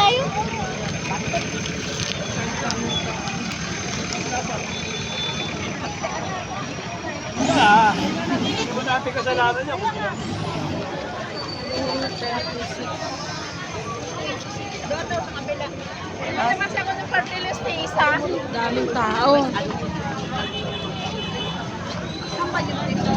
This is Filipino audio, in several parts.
tayo. Hindi mo natin kasalanan niya. Doon daw sa kabila. Naman siya ko ng party list ni isa. Daming tao. Saan pa yung dito?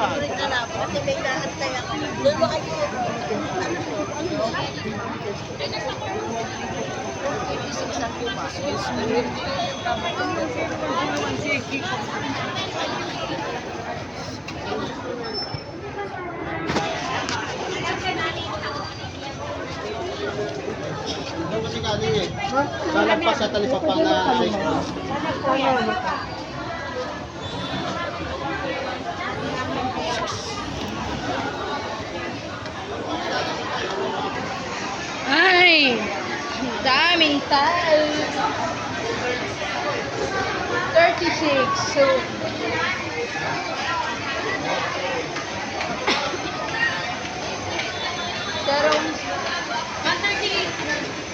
Rin na lang. Kasi may naantay ako. Doon ba kayo? Ano kasi kali eh. Lalagpas sa talipapang na restaurant. Ay! Daming tao. 36. So, Tarong 30.